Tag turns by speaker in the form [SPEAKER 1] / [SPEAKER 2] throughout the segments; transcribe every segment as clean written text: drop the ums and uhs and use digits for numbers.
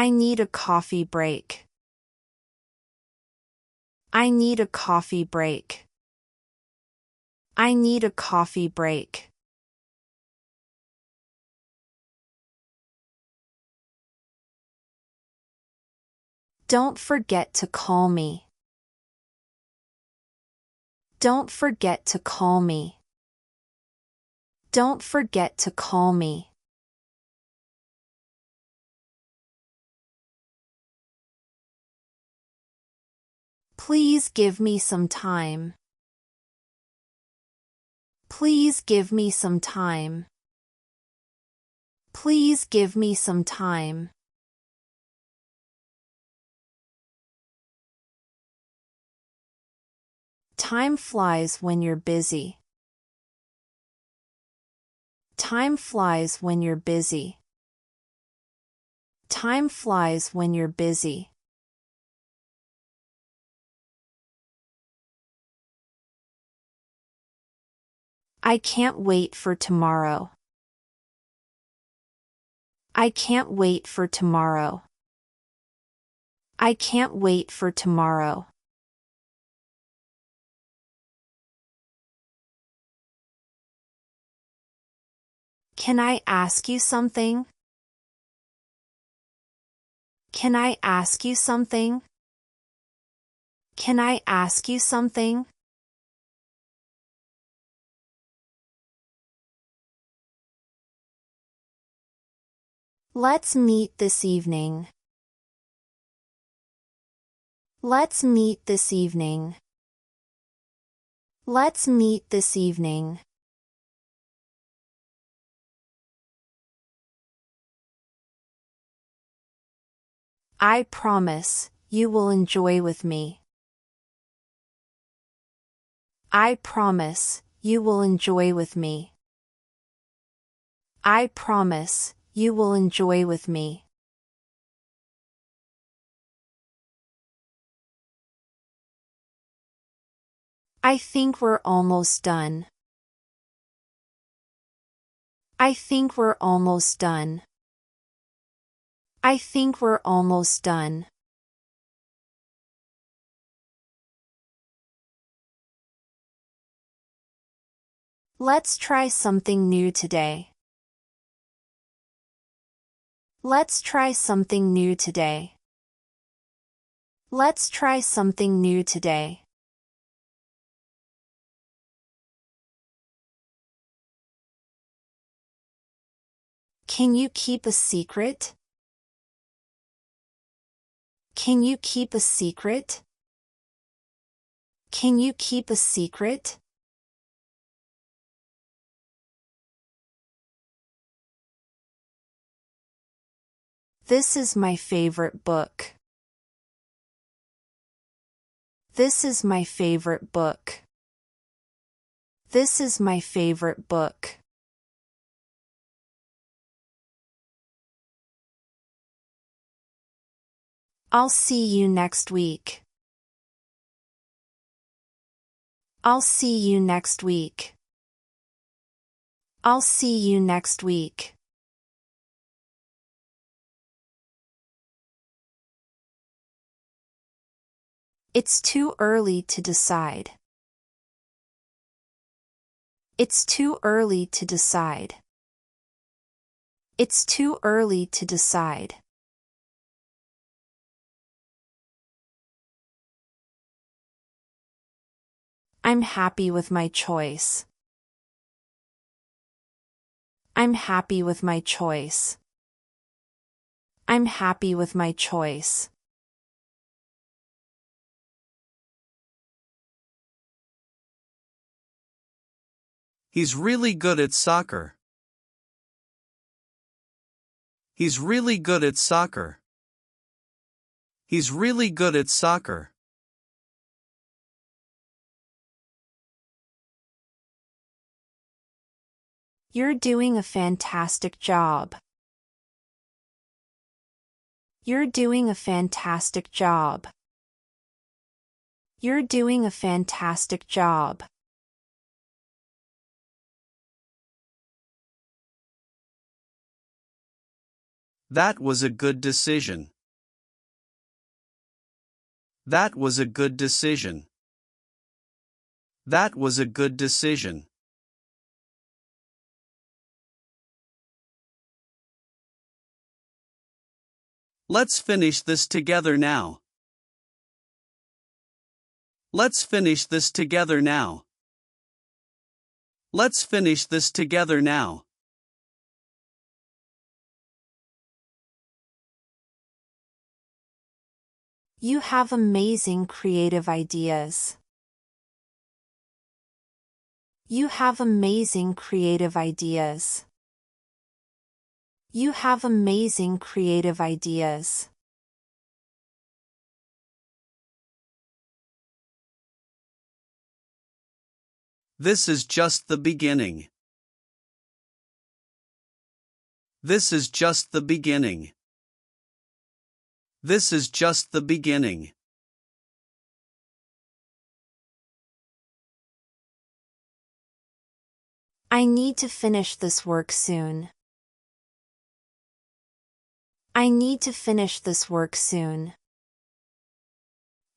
[SPEAKER 1] I need a coffee break. I need a coffee break. I need a coffee break. Don't forget to call me. Don't forget to call me. Don't forget to call me. Please give me some time. Please give me some time. Please give me some time. Time flies when you're busy. Time flies when you're busy. Time flies when you're busy. I can't wait for tomorrow. I can't wait for tomorrow. I can't wait for tomorrow. Can I ask you something? Can I ask you something? Can I ask you something? Let's meet this evening. Let's meet this evening. Let's meet this evening. I promise, you will enjoy with me. I promise, you will enjoy with me. I promise, you will enjoy with me. I think we're almost done. I think we're almost done. I think we're almost done. Let's try something new today. Let's try something new today. Let's try something new today. Can you keep a secret? Can you keep a secret? Can you keep a secret? This is my favorite book. This is my favorite book. This is my favorite book. I'll see you next week. I'll see you next week. I'll see you next week. It's too early to decide. It's too early to decide. It's too early to decide. I'm happy with my choice. I'm happy with my choice. I'm happy with my choice.
[SPEAKER 2] He's really good at soccer. He's really good at soccer. He's really good at soccer.
[SPEAKER 1] You're doing a fantastic job. You're doing a fantastic job. You're doing a fantastic job.
[SPEAKER 2] That was a good decision. That was a good decision. That was a good decision. Let's finish this together now. Let's finish this together now. Let's finish this together now.
[SPEAKER 1] You have amazing creative ideas. You have amazing creative ideas. You have amazing creative ideas.
[SPEAKER 2] This is just the beginning. This is just the beginning. This is just the beginning.
[SPEAKER 1] I need to finish this work soon. I need to finish this work soon.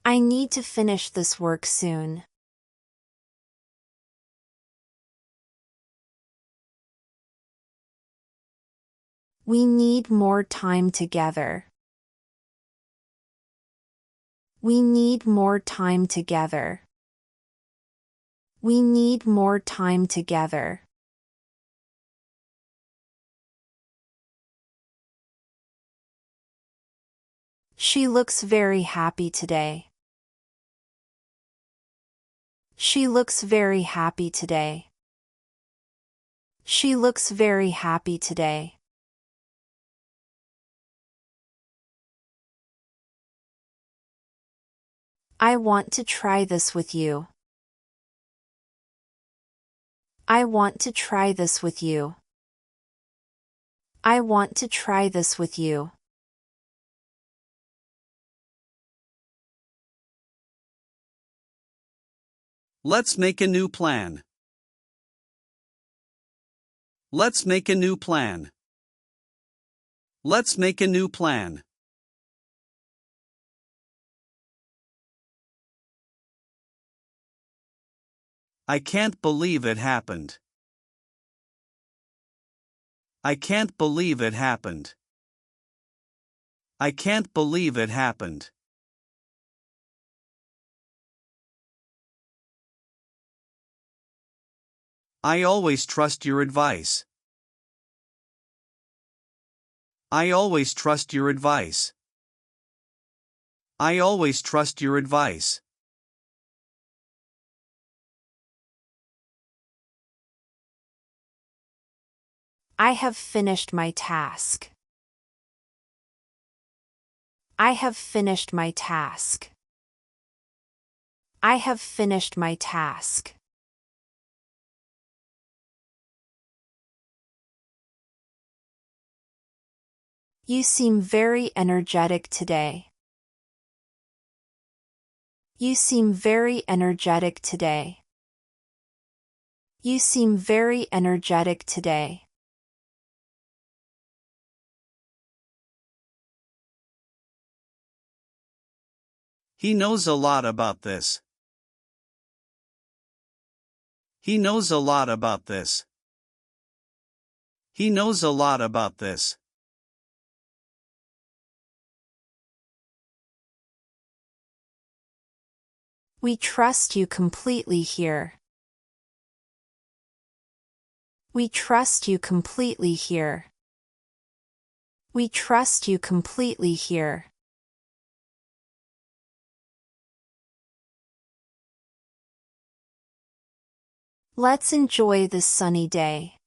[SPEAKER 1] I need to finish this work soon. We need more time together. We need more time together. We need more time together. She looks very happy today. She looks very happy today. She looks very happy today. I want to try this with you. I want to try this with you. I want to try this with you.
[SPEAKER 2] Let's make a new plan. Let's make a new plan. Let's make a new plan. I can't believe it happened. I can't believe it happened. I can't believe it happened. I always trust your advice. I always trust your advice. I always trust your advice.
[SPEAKER 1] I have finished my task. I have finished my task. I have finished my task. You seem very energetic today. You seem very energetic today. You seem very energetic today.
[SPEAKER 2] He knows a lot about this. He knows a lot about this. He knows a lot about this.
[SPEAKER 1] We trust you completely here. We trust you completely here. We trust you completely here. Let's enjoy this sunny day.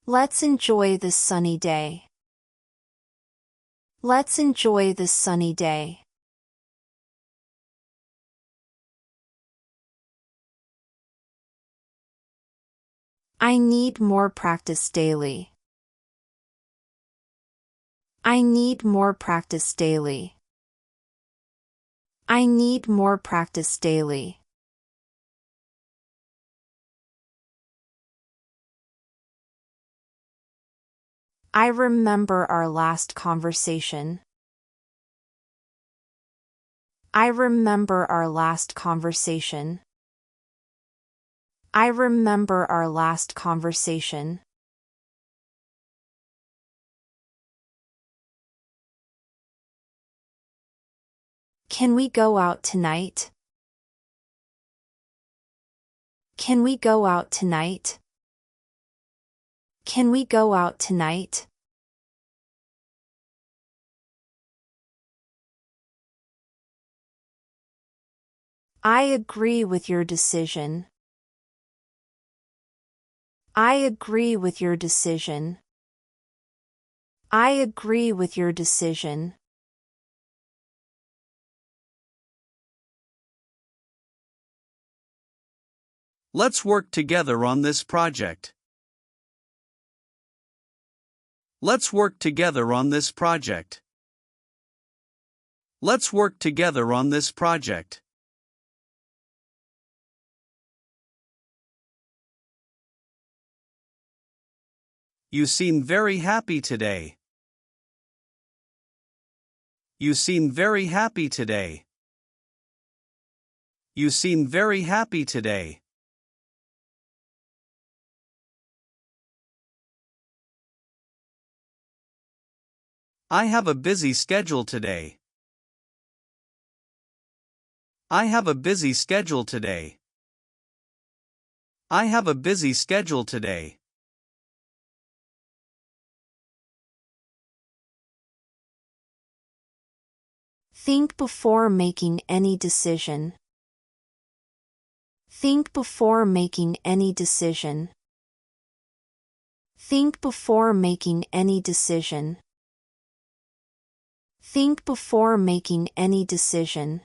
[SPEAKER 1] Let's enjoy this sunny day. Let's enjoy this sunny day. I need more practice daily. I need more practice daily. I need more practice daily. I remember our last conversation. I remember our last conversation. I remember our last conversation. Can we go out tonight? Can we go out tonight? Can we go out tonight? I agree with your decision. I agree with your decision. I agree with your decision.
[SPEAKER 2] Let's work together on this project. Let's work together on this project. Let's work together on this project. You seem very happy today. You seem very happy today. You seem very happy today. I have a busy schedule today. I have a busy schedule today. I have a busy schedule today.
[SPEAKER 1] Think before making any decision. Think before making any decision. Think before making any decision. Think before making any decision.